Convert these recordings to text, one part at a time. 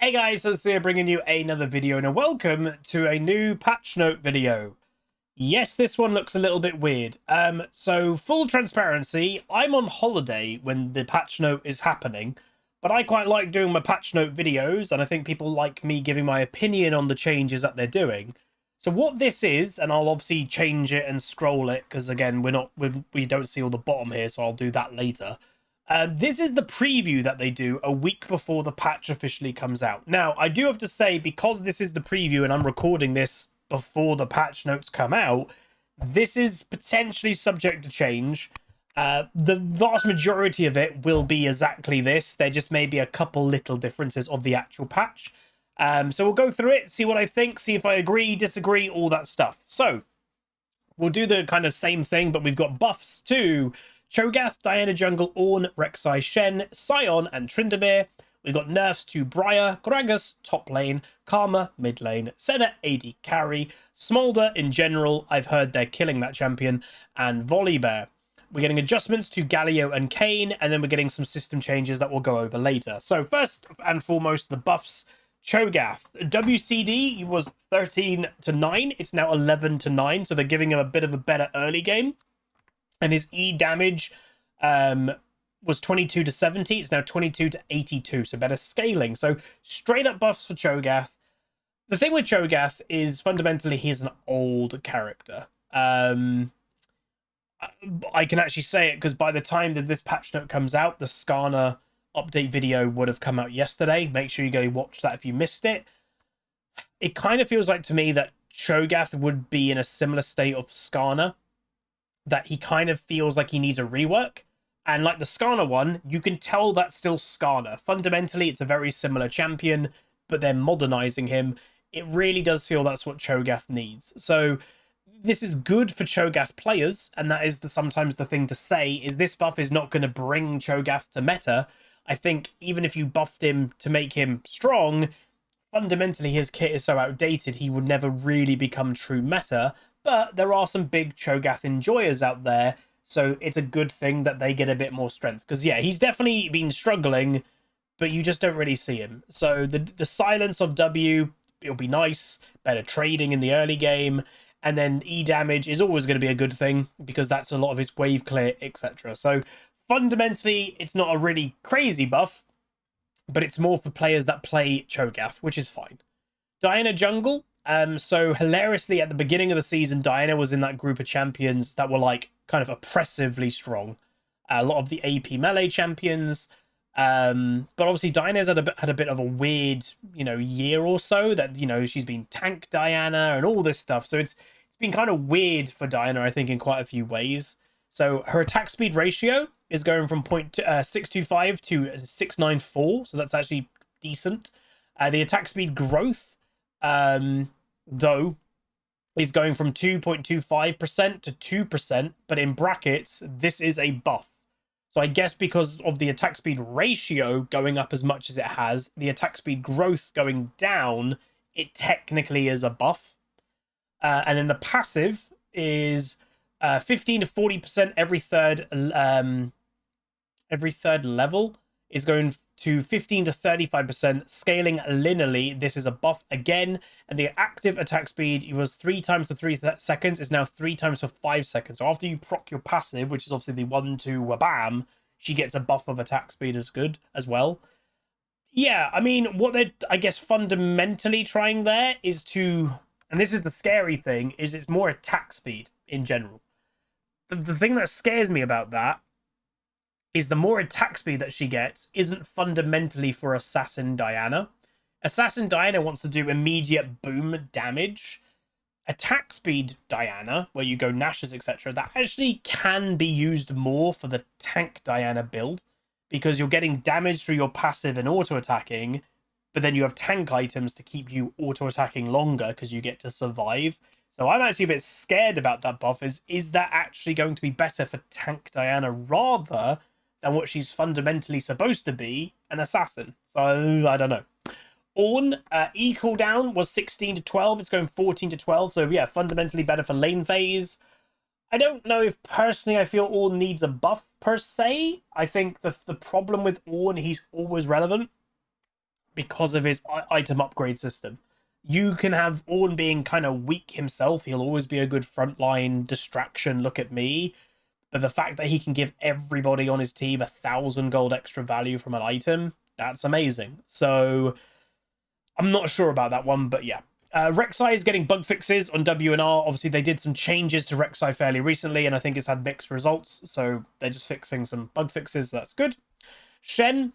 Hey guys, so here bringing you another video and a welcome to a new patch note video. Yes, this one looks a little bit weird. So full transparency, I'm on holiday when the patch note is happening, but I quite like doing my patch note videos, and I think people like me giving my opinion on the changes that they're doing. So what this is, and I'll obviously change it and scroll it because again we don't see all the bottom here, so I'll do that later. This is the preview that they do a week before the patch officially comes out. Now, I do have to say, because this is the preview and I'm recording this before the patch notes come out, this is potentially subject to change. The vast majority of it will be exactly this. There just may be a couple little differences of the actual patch. So we'll go through it, see what I think, see if I agree, disagree, all that stuff. So we'll do the kind of same thing, but we've got buffs to Cho'Gath, Diana Jungle, Ornn, Rek'Sai Shen, Sion, and Tryndamere. We've got nerfs to Briar, Gragas, top lane, Karma, mid lane, Senna, AD carry, Smolder in general, I've heard they're killing that champion, and Volibear. We're getting adjustments to Galio and Kayn, and then we're getting some system changes that we'll go over later. So first and foremost, the buffs. Cho'Gath. WCD was 13 to 9. It's now 11 to 9, so they're giving him a bit of a better early game. And his E damage was 22 to 70. It's now 22 to 82, so better scaling. So straight up buffs for Cho'Gath. The thing with Cho'Gath is fundamentally he's an old character. I can actually say it because by the time that this patch note comes out, the Skarner update video would have come out yesterday. Make sure you go watch that if you missed it. It kind of feels like to me that Cho'Gath would be in a similar state of Skarner, that he kind of feels like he needs a rework. And like the Skarner one, you can tell that's still Skarner. Fundamentally, it's a very similar champion, but they're modernizing him. It really does feel that's what Cho'Gath needs. So this is good for Cho'Gath players, and that is sometimes the thing to say, is this buff is not going to bring Cho'Gath to meta. I think even if you buffed him to make him strong, fundamentally his kit is so outdated he would never really become true meta. But there are some big Cho'Gath enjoyers out there, so it's a good thing that they get a bit more strength. Because, yeah, he's definitely been struggling, but you just don't really see him. So the silence of W, it'll be nice. Better trading in the early game. And then E damage is always going to be a good thing, because that's a lot of his wave clear, etc. So fundamentally, it's not a really crazy buff, but it's more for players that play Cho'Gath, which is fine. Diana Jungle. So hilariously, at the beginning of the season, Diana was in that group of champions that were like kind of oppressively strong. A lot of the AP melee champions. But obviously Diana's had a bit of a weird, year or so that, she's been tank Diana and all this stuff. So it's been kind of weird for Diana, I think, in quite a few ways. So her attack speed ratio is going from 625 to 694. So that's actually decent. The attack speed growth, though, is going from 2.25% to 2%, but in brackets, this is a buff. So I guess because of the attack speed ratio going up as much as it has, the attack speed growth going down, it technically is a buff. And then the passive is 15 to 40% every third level is going to 15 to 35%, scaling linearly. This is a buff again, and the active attack speed was 3 times for 3 seconds, is now 3 times for 5 seconds. So after you proc your passive, which is obviously the 1-2 wabam, she gets a buff of attack speed as good as well. Yeah, I mean, what they're, I guess, fundamentally trying there is to, and this is the scary thing, is it's more attack speed in general. The thing that scares me about that is the more attack speed that she gets isn't fundamentally for Assassin Diana. Assassin Diana wants to do immediate boom damage. Attack speed Diana, where you go Nashes, etc., that actually can be used more for the tank Diana build, because you're getting damage through your passive and auto-attacking, but then you have tank items to keep you auto-attacking longer because you get to survive. So I'm actually a bit scared about that buff. Is that actually going to be better for tank Diana rather than what she's fundamentally supposed to be, an assassin? So I don't know. Ornn, E cooldown was 16 to 12. It's going 14 to 12. So yeah, fundamentally better for lane phase. I don't know if personally I feel Ornn needs a buff per se. I think the problem with Ornn, he's always relevant. because of his item upgrade system. You can have Ornn being kind of weak himself. He'll always be a good frontline distraction. Look at me. But the fact that he can give everybody on his team 1,000 gold extra value from an item, that's amazing. So I'm not sure about that one, but yeah. Rek'Sai is getting bug fixes on WNR. Obviously, they did some changes to Rek'Sai fairly recently, and I think it's had mixed results. So they're just fixing some bug fixes. So that's good. Shen,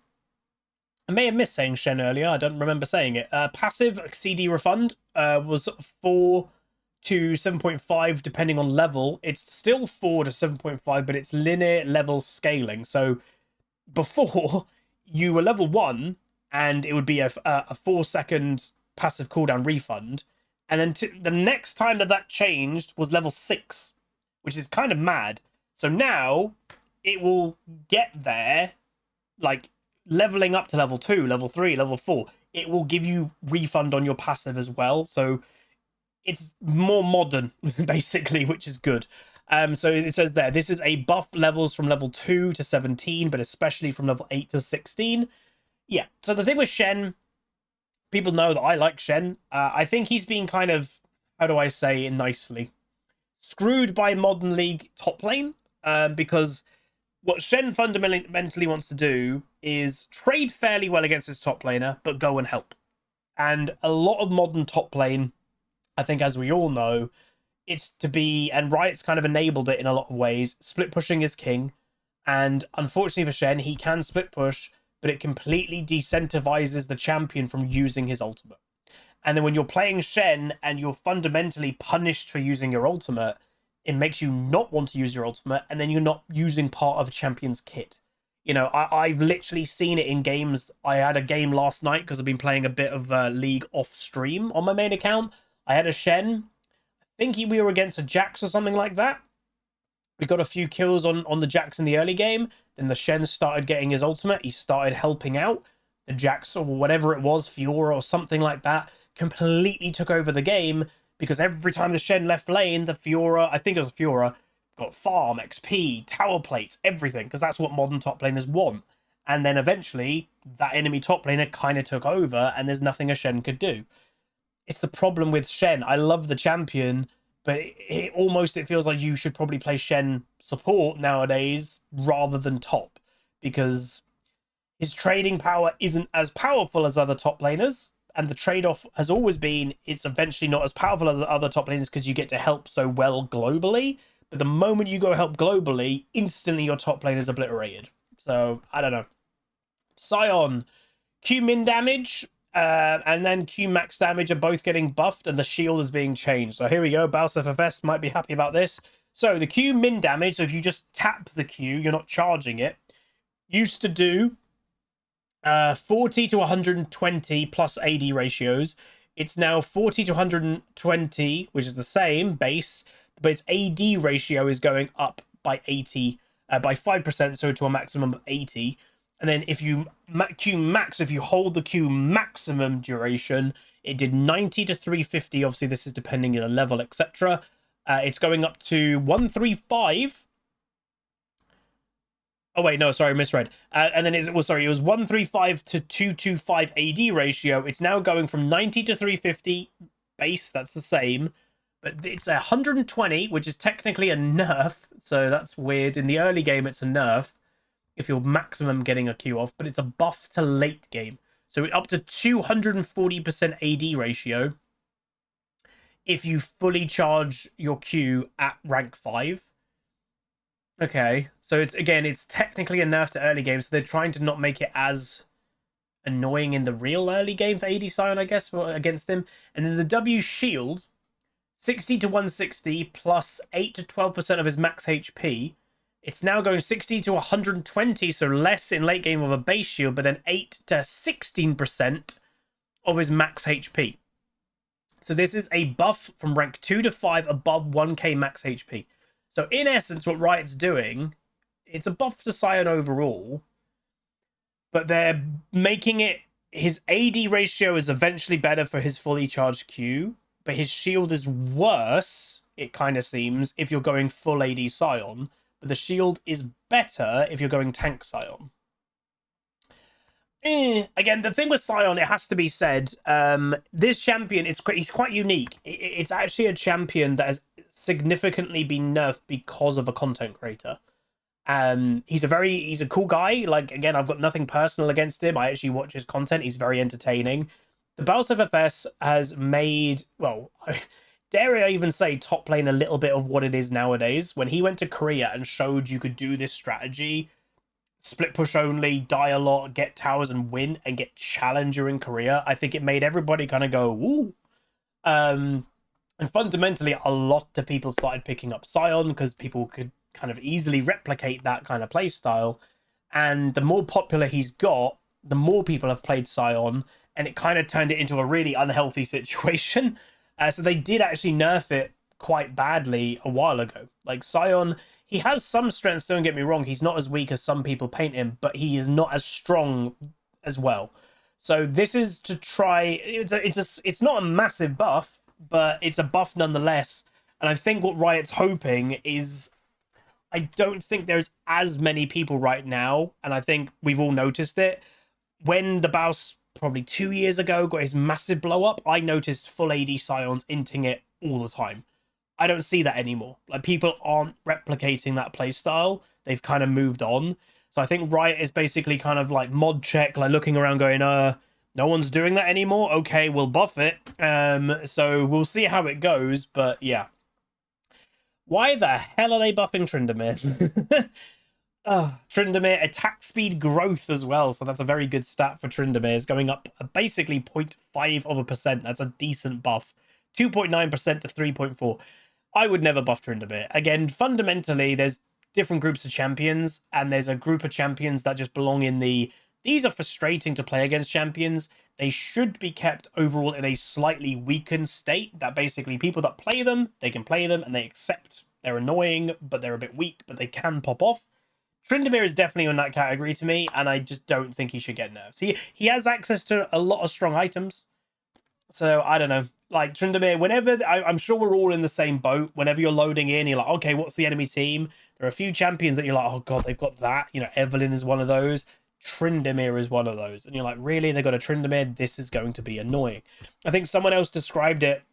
I may have missed saying Shen earlier. I don't remember saying it. Passive CD refund was 4 to 7.5 depending on level. It's still 4 to 7.5, but it's linear level scaling. So before, you were level 1, and it would be a 4-second passive cooldown refund. And then the next time that changed was level 6, which is kind of mad. So now it will get there, like leveling up to level 2, level 3, level 4. It will give you refund on your passive as well. So it's more modern, basically, which is good. So it says there, this is a buff levels from level 2 to 17, but especially from level 8 to 16. Yeah, so the thing with Shen, people know that I like Shen. I think he's been kind of, how do I say it nicely, screwed by Modern League top lane, because what Shen fundamentally wants to do is trade fairly well against his top laner, but go and help. And a lot of modern top lane, I think, as we all know, it's to be, and Riot's kind of enabled it in a lot of ways. Split pushing is king, and unfortunately for Shen, he can split push, but it completely decentivizes the champion from using his ultimate. And then when you're playing Shen and you're fundamentally punished for using your ultimate, it makes you not want to use your ultimate, and then you're not using part of a champion's kit. You know, I've literally seen it in games. I had a game last night because I've been playing a bit of League off stream on my main account. I had a Shen. I think we were against a Jax or something like that. We got a few kills on the Jax in the early game. Then the Shen started getting his ultimate. He started helping out. The Jax, or whatever it was, Fiora or something like that, completely took over the game, because every time the Shen left lane, the Fiora, I think it was Fiora, got farm, XP, tower plates, everything, because that's what modern top laners want. And then eventually, that enemy top laner kind of took over, and there's nothing a Shen could do. It's the problem with Shen. I love the champion, but it feels like you should probably play Shen support nowadays rather than top, because his trading power isn't as powerful as other top laners, and the trade-off has always been it's eventually not as powerful as other top laners because you get to help so well globally, but the moment you go help globally, instantly your top lane is obliterated. So, I don't know. Sion, Q min damage, and then Q max damage are both getting buffed, and the shield is being changed. So here we go. Baus FFS might be happy about this. So the Q min damage, so if you just tap the Q, you're not charging it, used to do 40 to 120 plus AD ratios. It's now 40 to 120, which is the same base, but its AD ratio is going up by 80, by 5%, so to a maximum of 80. And then if you Q max, if you hold the Q maximum duration, it did 90 to 350. Obviously, this is depending on the level, etc. It's going up to 135. Oh, wait, no, sorry, misread. And then it was 135 to 225 AD ratio. It's now going from 90 to 350 base. That's the same. But it's 120, which is technically a nerf. So that's weird. In the early game, it's a nerf if you're maximum getting a Q off. But it's a buff to late game. So up to 240% AD ratio if you fully charge your Q at rank 5. Okay, so it's technically a nerf to early game, so they're trying to not make it as annoying in the real early game for AD Sion, I guess, against him. And then the W shield, 60 to 160 plus 8 to 12% of his max HP. It's now going 60 to 120, so less in late game of a base shield, but then 8 to 16% of his max HP. So this is a buff from rank 2 to 5 above 1k max HP. So in essence, what Riot's doing, it's a buff to Sion overall, but they're making it, his AD ratio is eventually better for his fully charged Q, but his shield is worse, it kind of seems, if you're going full AD Sion, but the shield is better if you're going tank Sion. Again, the thing with Sion, it has to be said, this champion he's quite unique. It's actually a champion that has significantly been nerfed because of a content creator. He's a cool guy. Like, again, I've got nothing personal against him. I actually watch his content. He's very entertaining. The Battles FFS has made, well, dare I even say, top lane a little bit of what it is nowadays. When he went to Korea and showed you could do this strategy, split push only, die a lot, get towers and win, and get challenger in Korea, I think it made everybody kind of go, ooh. And fundamentally, a lot of people started picking up Sion because people could kind of easily replicate that kind of play style. And the more popular he's got, the more people have played Sion, and it kind of turned it into a really unhealthy situation. So they did actually nerf it quite badly a while ago. Like, Sion, he has some strengths, don't get me wrong. He's not as weak as some people paint him, but he is not as strong as well. So this is to try, it's not a massive buff, but it's a buff nonetheless. And I think what Riot's hoping is, I don't think there's as many people right now, and I think we've all noticed it. When the Baus probably 2 years ago got his massive blow up, I noticed full AD Scions inting it all the time. I don't see that anymore. Like, people aren't replicating that playstyle. They've kind of moved on. So I think Riot is basically kind of like mod check, like looking around going, no one's doing that anymore. Okay, we'll buff it. So we'll see how it goes, but yeah. Why the hell are they buffing Tryndamere? Tryndamere attack speed growth as well, so that's a very good stat for Tryndamere. It's going up basically 0.5%. That's a decent buff. 2.9% to 3.4. I would never buff Tryndamere. Again, fundamentally, there's different groups of champions, and there's a group of champions that just belong in the... These are frustrating to play against champions. They should be kept overall in a slightly weakened state, that basically people that play them, they can play them, and they accept they're annoying, but they're a bit weak, but they can pop off. Tryndamere is definitely in that category to me, and I just don't think he should get nerfs. He has access to a lot of strong items, so I don't know. Like, Tryndamere, whenever... I'm sure we're all in the same boat. Whenever you're loading in, you're like, okay, what's the enemy team? There are a few champions that you're like, oh god, they've got that. You know, Evelyn is one of those. Tryndamere is one of those. And you're like, really? They got a Tryndamere? This is going to be annoying. I think someone else described it.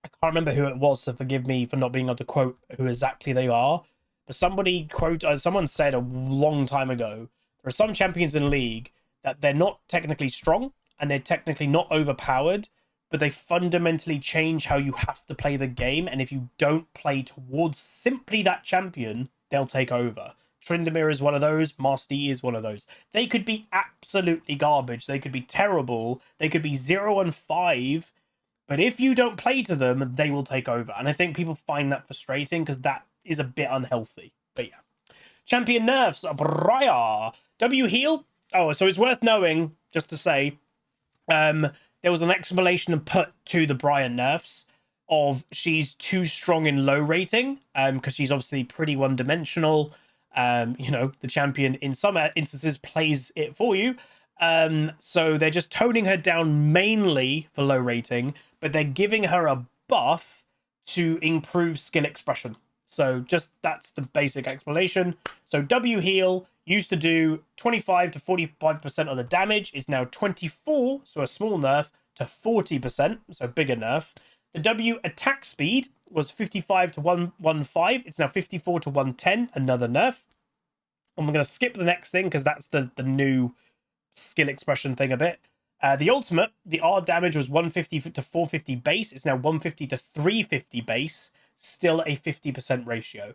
I can't remember who it was, so forgive me for not being able to quote who exactly they are. But someone said a long time ago, there are some champions in League that they're not technically strong and they're technically not overpowered, but they fundamentally change how you have to play the game. And if you don't play towards simply that champion, they'll take over. Tryndamere is one of those. Master Yi is one of those. They could be absolutely garbage. They could be terrible. They could be 0 and 5. But if you don't play to them, they will take over. And I think people find that frustrating because that is a bit unhealthy. But yeah. Champion nerfs. Briar. W heal. Oh, so it's worth knowing, just to say, there was an explanation put to the Briar nerfs of she's too strong in low rating, because she's obviously pretty one-dimensional. You know, the champion in some instances plays it for you. So they're just toning her down mainly for low rating, but they're giving her a buff to improve skill expression. So just that's the basic explanation. So W heal used to do 25 to 45% of the damage. It's now 24, so a small nerf, to 40%, so bigger nerf. The W attack speed was 55 to 115. It's now 54 to 110, another nerf. I'm going to skip the next thing because that's the new skill expression thing a bit. The ultimate, the R damage was 150 to 450 base. It's now 150 to 350 base, still a 50% ratio.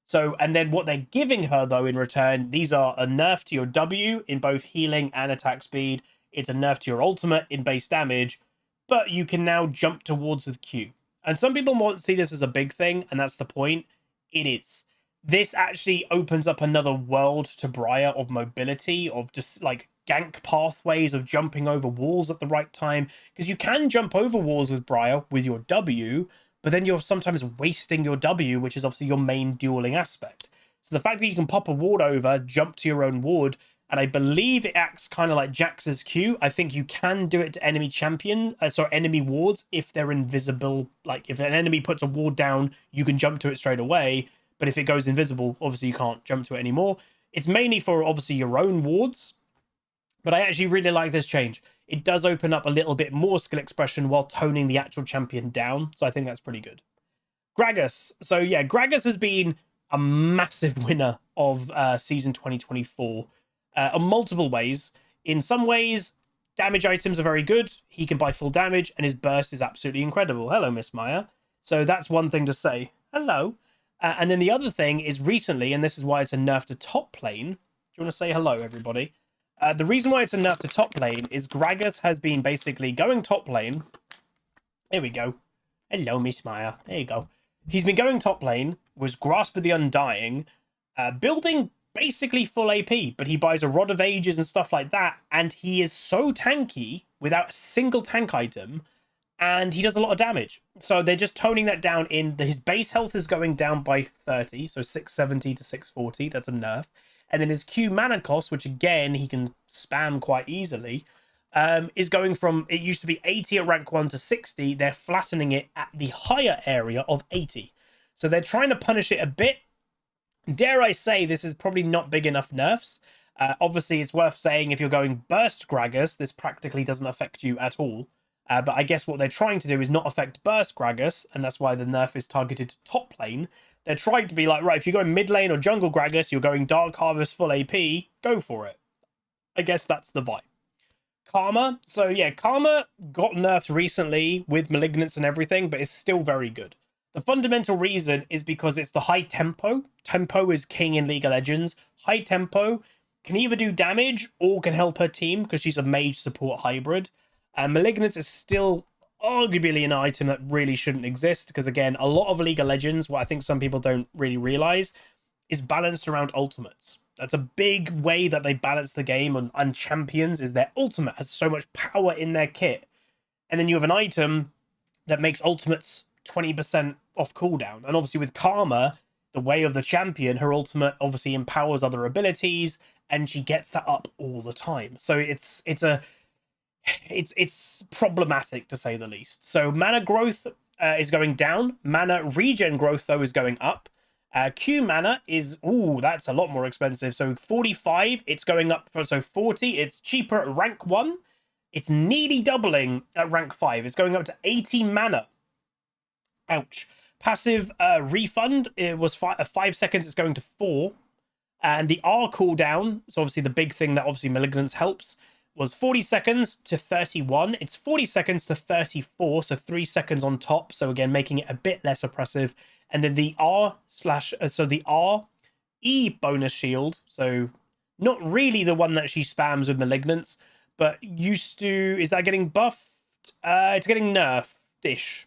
So, and then what they're giving her, though, in return, these are a nerf to your W in both healing and attack speed. It's a nerf to your ultimate in base damage, but you can now jump towards with Q. And some people won't see this as a big thing, and that's the point. It is. This actually opens up another world to Briar of mobility, of just like gank pathways, of jumping over walls at the right time. Because you can jump over walls with Briar with your W, but then you're sometimes wasting your W, which is obviously your main dueling aspect. So the fact that you can pop a ward over, jump to your own ward, and I believe it acts kind of like Jax's Q. I think you can do it to enemy champions, enemy wards, if they're invisible. Like, if an enemy puts a ward down, you can jump to it straight away. But if it goes invisible, obviously you can't jump to it anymore. It's mainly for, obviously, your own wards. But I actually really like this change. It does open up a little bit more skill expression while toning the actual champion down. So I think that's pretty good. Gragas. So yeah, Gragas has been a massive winner of season 2024 on multiple ways. In some ways, damage items are very good. He can buy full damage, and his burst is absolutely incredible. Hello, Miss Maya. So that's one thing to say. Hello. And then the other thing is recently, and this is why it's a nerf to top lane. Do you want to say hello, everybody? The reason why it's a nerf to top lane is Gragas has been basically going top lane. There we go. Hello, Miss Maya. There you go. He's been going top lane, was Grasp of the Undying, building basically full AP, but he buys a Rod of Ages and stuff like that, and he is so tanky without a single tank item, and he does a lot of damage. So they're just toning that down his base health is going down by 30, so 670 to 640, that's a nerf. And then his Q mana cost, which again, he can spam quite easily, is going from, it used to be 80 at rank 1 to 60, they're flattening it at the higher area of 80. So they're trying to punish it a bit. Dare I say, this is probably not big enough nerfs. Obviously, it's worth saying if you're going Burst Gragas, this practically doesn't affect you at all. But I guess what they're trying to do is not affect Burst Gragas, and that's why the nerf is targeted to top lane. They're trying to be like, right, if you're going mid lane or jungle Gragas, you're going Dark Harvest full AP, go for it. I guess that's the vibe. Karma. So yeah, Karma got nerfed recently with Malignance and everything, but it's still very good. The fundamental reason is because it's the high tempo. Tempo is king in League of Legends. High tempo can either do damage or can help her team because she's a mage support hybrid. Malignance is still arguably an item that really shouldn't exist because, again, a lot of League of Legends, what I think some people don't really realize, is balanced around ultimates. That's a big way that they balance the game on champions, is their ultimate has so much power in their kit. And then you have an item that makes ultimates 20% off cooldown. And obviously with Karma, the way of the champion, her ultimate obviously empowers other abilities, and she gets that up all the time. So it's problematic to say the least. So mana growth is going down. Mana regen growth though is going up. Q mana is, that's a lot more expensive. So 45, it's going up for, so 40, it's cheaper at rank 1. It's nearly doubling at rank 5. It's going up to 80 mana. Ouch. Passive refund, it was 5 seconds, it's going to 4. And the R cooldown, so obviously the big thing that obviously Malignance helps, was 40 seconds to 31. It's 40 seconds to 34, so 3 seconds on top. So again, making it a bit less oppressive. And then the the RE bonus shield, so not really the one that she spams with Malignance, but used to, is that getting buffed? It's getting nerfed-ish.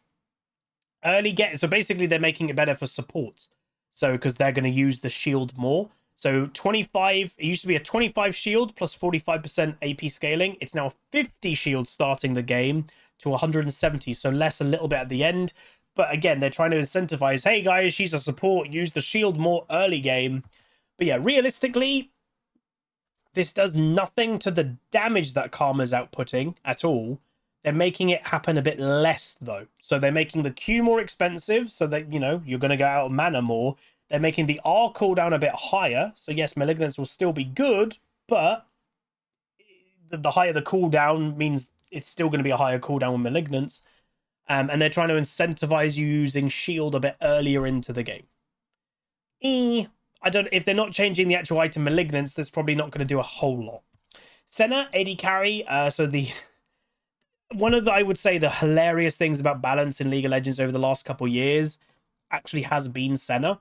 So basically they're making it better for support. So because they're going to use the shield more. So 25, it used to be a 25 shield plus 45% AP scaling. It's now 50 shield starting the game to 170. So less a little bit at the end. But again, they're trying to incentivize, hey guys, she's a support, use the shield more early game. But yeah, realistically, this does nothing to the damage that Karma's outputting at all. They're making it happen a bit less though. So they're making the Q more expensive so that, you're going to go out of mana more. They're making the R cooldown a bit higher. So yes, Malignance will still be good, but the higher the cooldown means it's still going to be a higher cooldown with Malignance. And they're trying to incentivize you using shield a bit earlier into the game. I don't, if they're not changing the actual item Malignance, that's probably not going to do a whole lot. Senna, AD carry. One of the, I would say, the hilarious things about balance in League of Legends over the last couple of years actually has been Senna.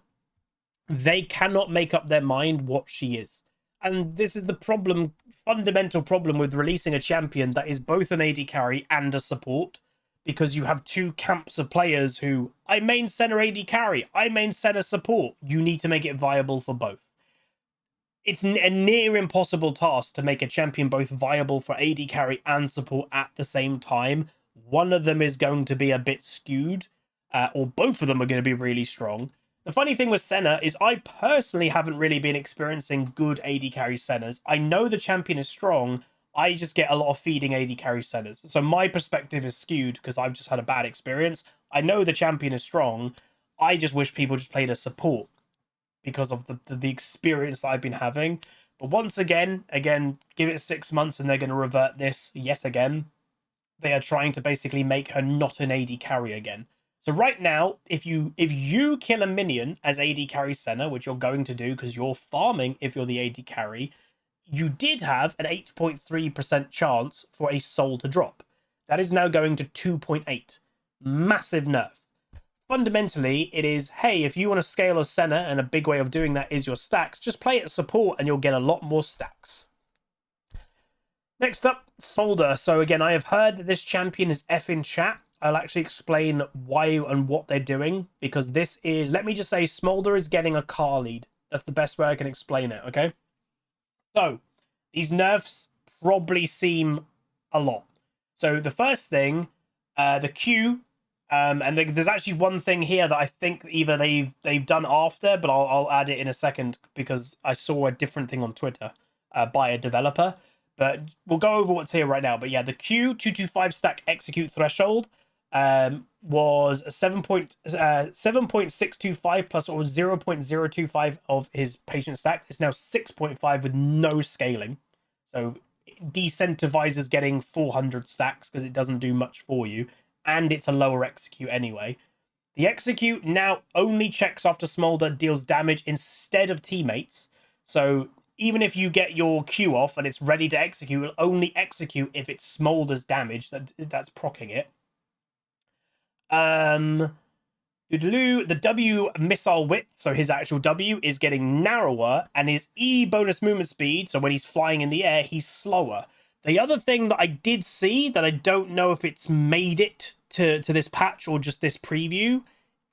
They cannot make up their mind what she is. And this is the problem, fundamental problem with releasing a champion that is both an AD carry and a support. Because you have two camps of players who, I main Senna AD carry, I main Senna support. You need to make it viable for both. It's a near impossible task to make a champion both viable for AD carry and support at the same time. One of them is going to be a bit skewed, or both of them are going to be really strong. The funny thing with Senna is I personally haven't really been experiencing good AD carry Sennas. I know the champion is strong, I just get a lot of feeding AD carry Sennas. So my perspective is skewed because I've just had a bad experience. I know the champion is strong, I just wish people just played a support because of the experience that I've been having. But once again, give it 6 months and they're going to revert this yet again. They are trying to basically make her not an AD carry again. So right now, if you kill a minion as AD carry Senna, which you're going to do because you're farming if you're the AD carry, you did have an 8.3% chance for a soul to drop. That is now going to 2.8. Massive nerf. Fundamentally, it is, hey, if you want to scale a Senna, and a big way of doing that is your stacks, just play it support and you'll get a lot more stacks. Next up, SMOLDER. So again, I have heard that this champion is F in chat. I'll actually explain why and what they're doing, because this is, let me just say, SMOLDER is getting a car lead. That's the best way I can explain it, okay? So, these nerfs probably seem a lot. So the first thing, the Q, and there's actually one thing here that I think either they've done after, but I'll add it in a second because I saw a different thing on Twitter by a developer. But we'll go over what's here right now. But yeah, the Q 225 stack execute threshold was 7.625 plus or 0.025 of his patient stack. It's now 6.5 with no scaling. So it decentivizes getting 400 stacks because it doesn't do much for you. And it's a lower execute anyway. The execute now only checks after SMOLDER deals damage instead of teammates. So even if you get your Q off and it's ready to execute, it'll only execute if it SMOLDER's damage. That's proccing it. The W missile width, so his actual W, is getting narrower, and his E bonus movement speed, so when he's flying in the air, he's slower. The other thing that I did see that I don't know if it's made it to this patch or just this preview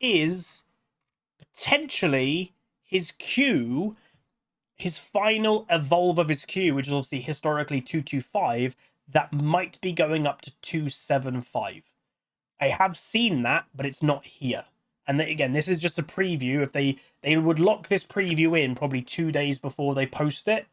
is potentially his Q, his final evolve of his Q, which is obviously historically 225, that might be going up to 275. I have seen that, but it's not here. And again, this is just a preview. If they would lock this preview in probably 2 days before they post it,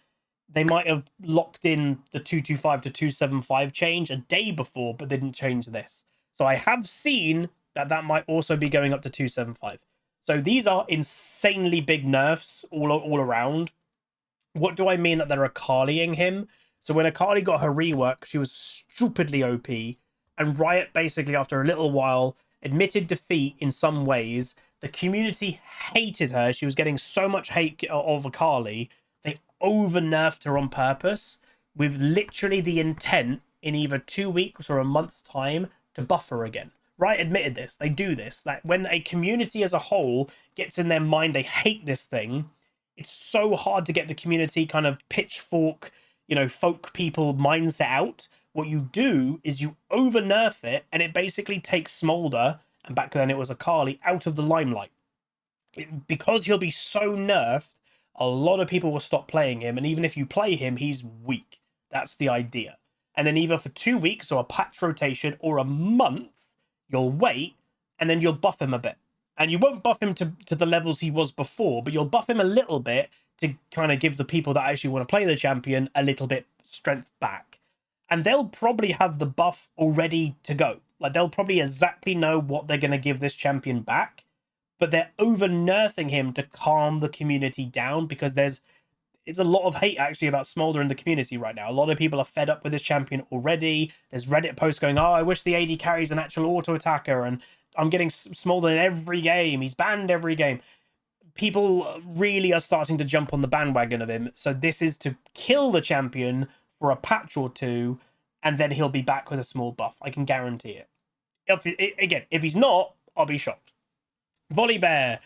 they might have locked in the 225 to 275 change a day before, but they didn't change this. So I have seen that might also be going up to 275. So these are insanely big nerfs all around. What do I mean that they're Akaliing him? So when Akali got her rework, she was stupidly OP. And Riot basically, after a little while, admitted defeat in some ways. The community hated her. She was getting so much hate of Akali. They over-nerfed her on purpose with literally the intent in either 2 weeks or a month's time to buff her again. Riot admitted this. They do this. Like when a community as a whole gets in their mind they hate this thing, it's so hard to get the community kind of pitchfork, folk people mindset out. What you do is you over nerf it, and it basically takes SMOLDER, and back then it was Akali, out of the limelight. Because he'll be so nerfed, a lot of people will stop playing him, and even if you play him, he's weak. That's the idea. And then either for 2 weeks or a patch rotation or a month, you'll wait, and then you'll buff him a bit. And you won't buff him to the levels he was before, but you'll buff him a little bit to kind of give the people that actually want to play the champion a little bit strength back. And they'll probably have the buff already to go. Like, they'll probably exactly know what they're going to give this champion back, but they're over-nerfing him to calm the community down, because it's a lot of hate actually about SMOLDER in the community right now. A lot of people are fed up with this champion already. There's Reddit posts going, oh, I wish the AD carries an actual auto-attacker, and I'm getting SMOLDER in every game. He's banned every game. People really are starting to jump on the bandwagon of him. So this is to kill the champion for a patch or two, and then he'll be back with a small buff. I can guarantee it. If he's not, I'll be shocked. Volibear.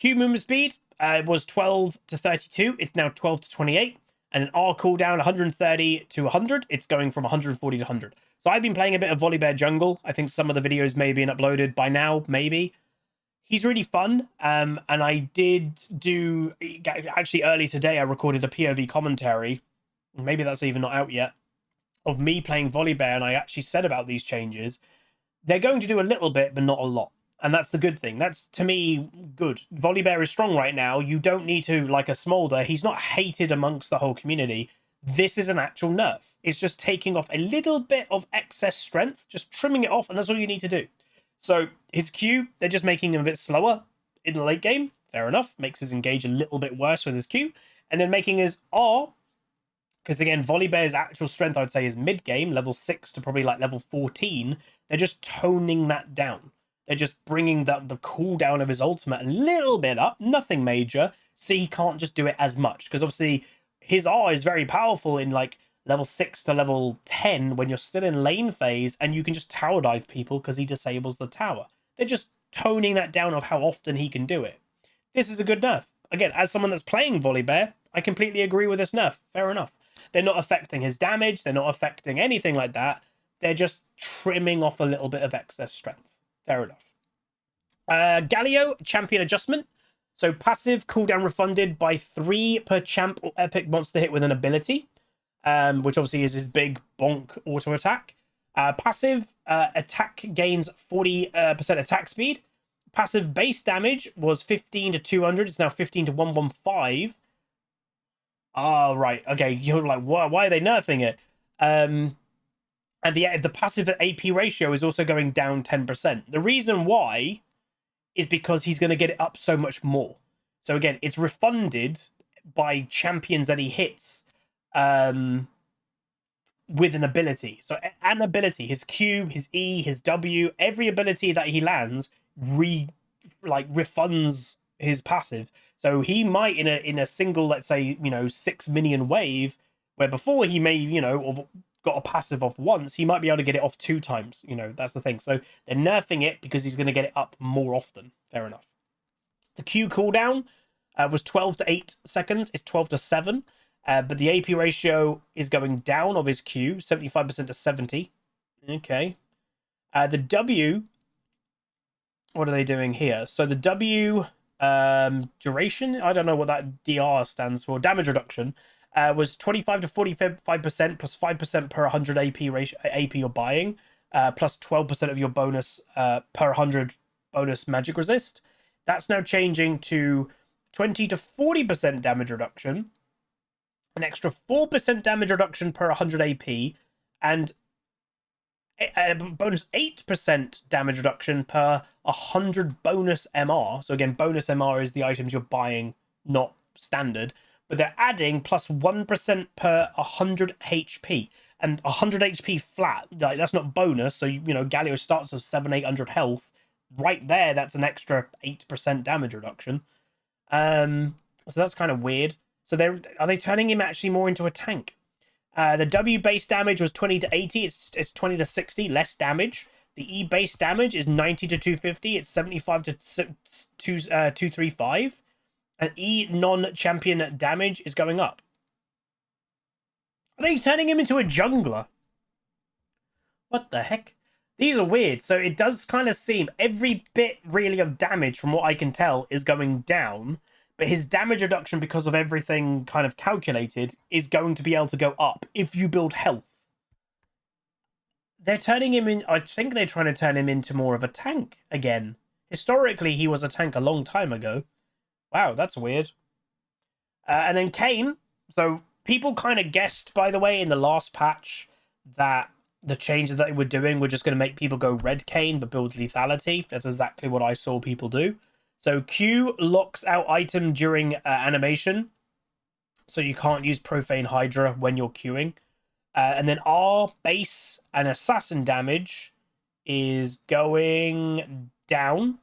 Q movement speed was 12 to 32. It's now 12 to 28. And an R cooldown 130 to 100. It's going from 140 to 100. So I've been playing a bit of Volibear jungle. I think some of the videos may have been uploaded by now, maybe. He's really fun. And I did do, actually early today, I recorded a POV commentary. Maybe that's even not out yet, of me playing Volibear, and I actually said about these changes. They're going to do a little bit, but not a lot. And that's the good thing. That's, to me, good. Volibear is strong right now. You don't need to, like a SMOLDER. He's not hated amongst the whole community. This is an actual nerf. It's just taking off a little bit of excess strength, just trimming it off, and that's all you need to do. So his Q, they're just making him a bit slower in the late game. Fair enough. Makes his engage a little bit worse with his Q. And then making his R Because again, Volibear's actual strength, I would say, is mid-game, level 6 to probably like level 14. They're just toning that down. They're just bringing the cooldown of his ultimate a little bit up, nothing major, so he can't just do it as much. Because obviously, his R is very powerful in like level 6 to level 10 when you're still in lane phase, and you can just tower dive people because he disables the tower. They're just toning that down of how often he can do it. This is a good nerf. Again, as someone that's playing Volibear, I completely agree with this nerf. Fair enough. They're not affecting his damage. They're not affecting anything like that. They're just trimming off a little bit of excess strength. Fair enough. Galio, champion adjustment. So passive cooldown refunded by 3 per champ or epic monster hit with an ability, which obviously is his big bonk auto attack. Passive attack gains 40% attack speed. Passive base damage was 15 to 200. It's now 15 to 115. Oh, right. Okay, you're like, why are they nerfing it? And the passive AP ratio is also going down 10%. The reason why is because he's going to get it up so much more. So again, it's refunded by champions that he hits with an ability. So an ability, his Q, his E, his W, every ability that he lands refunds his passive. So he might in a single, let's say, 6 minion wave, where before he may, have got a passive off once, he might be able to get it off 2 times. That's the thing. So they're nerfing it because he's going to get it up more often. Fair enough. The Q cooldown was 12 to 8 seconds. It's 12 to 7. But the AP ratio is going down of his Q, 75% to 70. Okay. The W, what are they doing here? So the W duration, I don't know what that DR stands for, damage reduction, was 25 to 45% plus 5% per 100 AP you're buying, plus 12% of your bonus per 100 bonus magic resist. That's now changing to 20 to 40% damage reduction, an extra 4% damage reduction per 100 AP, and a bonus 8% damage reduction per 100 bonus MR. So again, bonus MR is the items you're buying, not standard. But they're adding plus 1% per 100 HP. And 100 HP flat, like that's not bonus. So, Galio starts with 700-800 health. Right there, that's an extra 8% damage reduction. So that's kind of weird. So are they turning him actually more into a tank? The W base damage was 20 to 80. It's 20 to 60, less damage. The E base damage is 90 to 250. It's 75 to 235. And E non-champion damage is going up. Are they turning him into a jungler? What the heck? These are weird. So it does kind of seem every bit really of damage, from what I can tell, is going down. But his damage reduction, because of everything kind of calculated, is going to be able to go up if you build health. They're turning him in. I think they're trying to turn him into more of a tank again. Historically, he was a tank a long time ago. Wow, that's weird. And then Kane. So people kind of guessed, by the way, in the last patch that the changes that they were doing were just going to make people go red Kane but build lethality. That's exactly what I saw people do. So Q locks out item during animation. So you can't use Profane Hydra when you're queuing. And then R, base, and assassin damage is going down.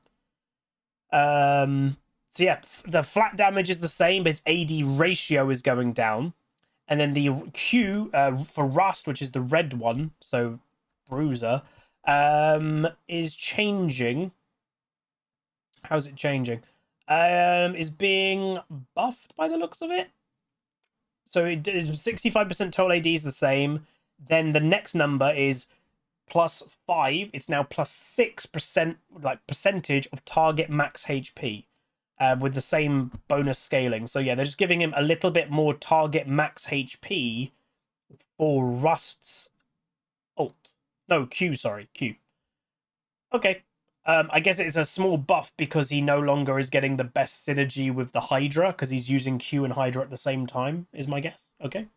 So yeah, the flat damage is the same, but its AD ratio is going down. And then the Q for Rust, which is the red one, so Bruiser, is changing. How's it changing? Is being buffed by the looks of it. So it is 65% total AD is the same. Then the next number is plus 5. It's now plus 6%, percentage of target max HP, with the same bonus scaling. So yeah, they're just giving him a little bit more target max HP for Rust's ult. No, Q, sorry, Q. Okay. I guess it's a small buff because he no longer is getting the best synergy with the Hydra because he's using Q and Hydra at the same time, is my guess. Okay.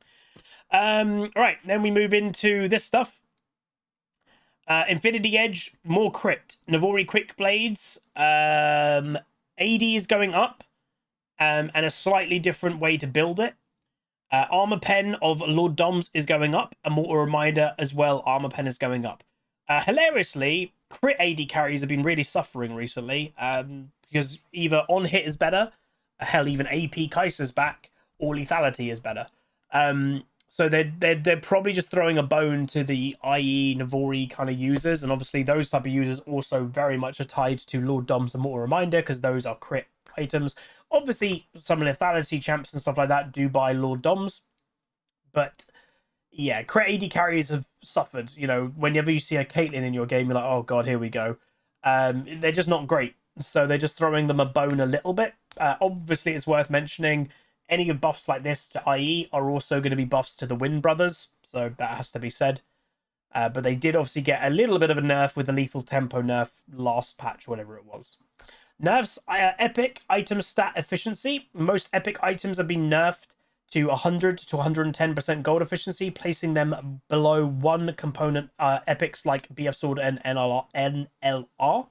All right, then we move into this stuff. Infinity Edge, more crit. Navori Quick Blades. AD is going up, and a slightly different way to build it. Armor pen of Lord Doms is going up. A mortal reminder as well. Armor pen is going up. Hilariously, crit AD carries have been really suffering recently. Because either on hit is better, hell, even AP Kaiser's back, or lethality is better. So they're probably just throwing a bone to the IE Navori kind of users, and obviously those type of users also very much are tied to Lord Dom's and Mortal Reminder because those are crit items. Obviously, some lethality champs and stuff like that do buy Lord Doms, but yeah, crit AD carries have suffered. You know, whenever you see a Caitlyn in your game, you're like, oh god, here we go. They're just not great, so they're just throwing them a bone a little bit. Obviously, it's worth mentioning any of buffs like this to IE are also going to be buffs to the Wind Brothers, so that has to be said. But they did obviously get a little bit of a nerf with the lethal tempo nerf last patch, whatever it was. Nerfs, epic item stat efficiency. Most epic items have been nerfed to 100 to 110% gold efficiency, placing them below one component epics like BF Sword and NLR.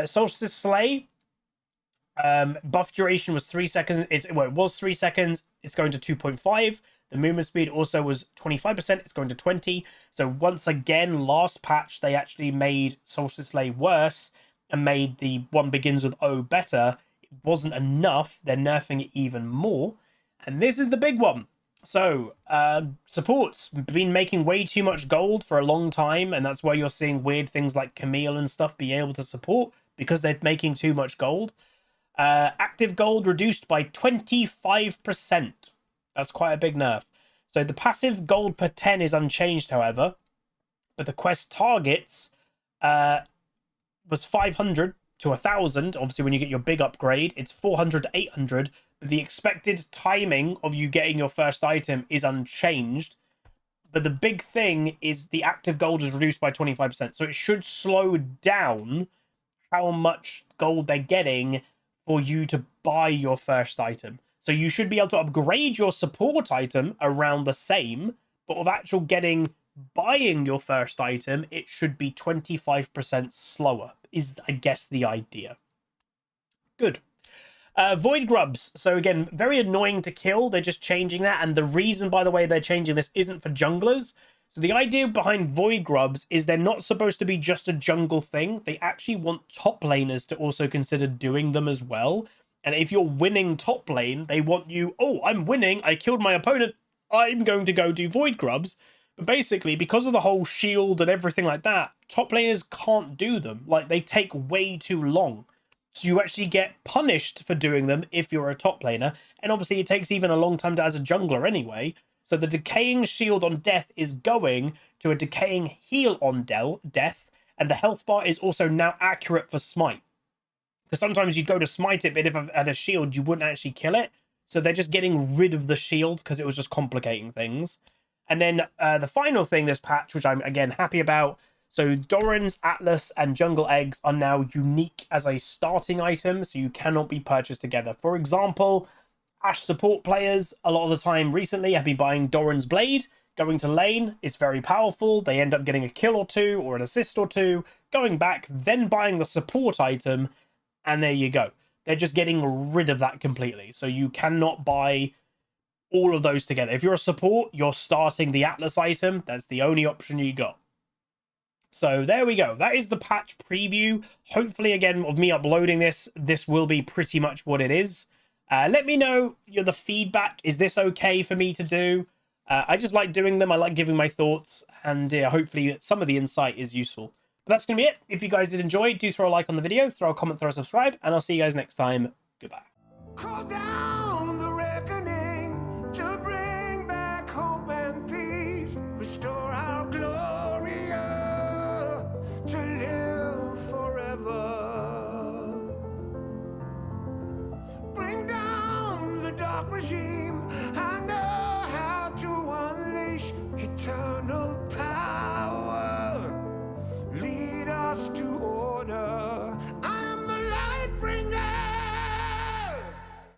Solstice Slay, buff duration was 3 seconds. It was 3 seconds. It's going to 2.5. The movement speed also was 25%. It's going to 20. So once again, last patch, they actually made Solstice Slay worse and made the one begins with O better. It wasn't enough. They're nerfing it even more. And this is the big one. So, support's been making way too much gold for a long time, and that's why you're seeing weird things like Camille and stuff be able to support, because they're making too much gold. Active gold reduced by 25%. That's quite a big nerf. So the passive gold per 10 is unchanged, however, but the quest targets was 500 to 1,000. Obviously, when you get your big upgrade, it's 400 to 800, but the expected timing of you getting your first item is unchanged. But the big thing is the active gold is reduced by 25%, so it should slow down how much gold they're getting for you to buy your first item. So you should be able to upgrade your support item around the same, but with actual buying your first item, it should be 25% slower, is I guess the idea. Good. Void Grubs. So again, very annoying to kill. They're just changing that. And the reason, by the way, they're changing this isn't for junglers. So the idea behind Void Grubs is they're not supposed to be just a jungle thing. They actually want top laners to also consider doing them as well. And if you're winning top lane, they want you, oh, I'm winning, I killed my opponent, I'm going to go do Void Grubs. But basically, because of the whole shield and everything like that, top laners can't do them. Like, they take way too long. So you actually get punished for doing them if you're a top laner. And obviously, it takes even a long time as a jungler anyway. So the decaying shield on death is going to a decaying heal on death. And the health bar is also now accurate for smite. Because sometimes you'd go to smite it, but if I had a shield, you wouldn't actually kill it. So they're just getting rid of the shield because it was just complicating things. And then the final thing this patch, which I'm, again, happy about. So Doran's, Atlas, and Jungle Eggs are now unique as a starting item. So you cannot be purchased together. For example, Ashe support players, a lot of the time recently, have been buying Doran's Blade. Going to lane is very powerful. They end up getting a kill or two or an assist or two. Going back, then buying the support item. And there you go. They're just getting rid of that completely. So you cannot buy all of those together. If you're a support, you're starting the Atlas item. That's the only option you got. So there we go. That is the patch preview. Hopefully, again, of me uploading this will be pretty much what it is. Let me know the feedback. Is this okay for me to do? I just like doing them. I like giving my thoughts. And hopefully some of the insight is useful. But that's going to be it. If you guys did enjoy, do throw a like on the video, throw a comment, throw a subscribe, and I'll see you guys next time. Goodbye. Call down the reckoning to bring back hope and peace. Restore our glory to live forever. Bring down the dark regime. I know how to unleash eternal power.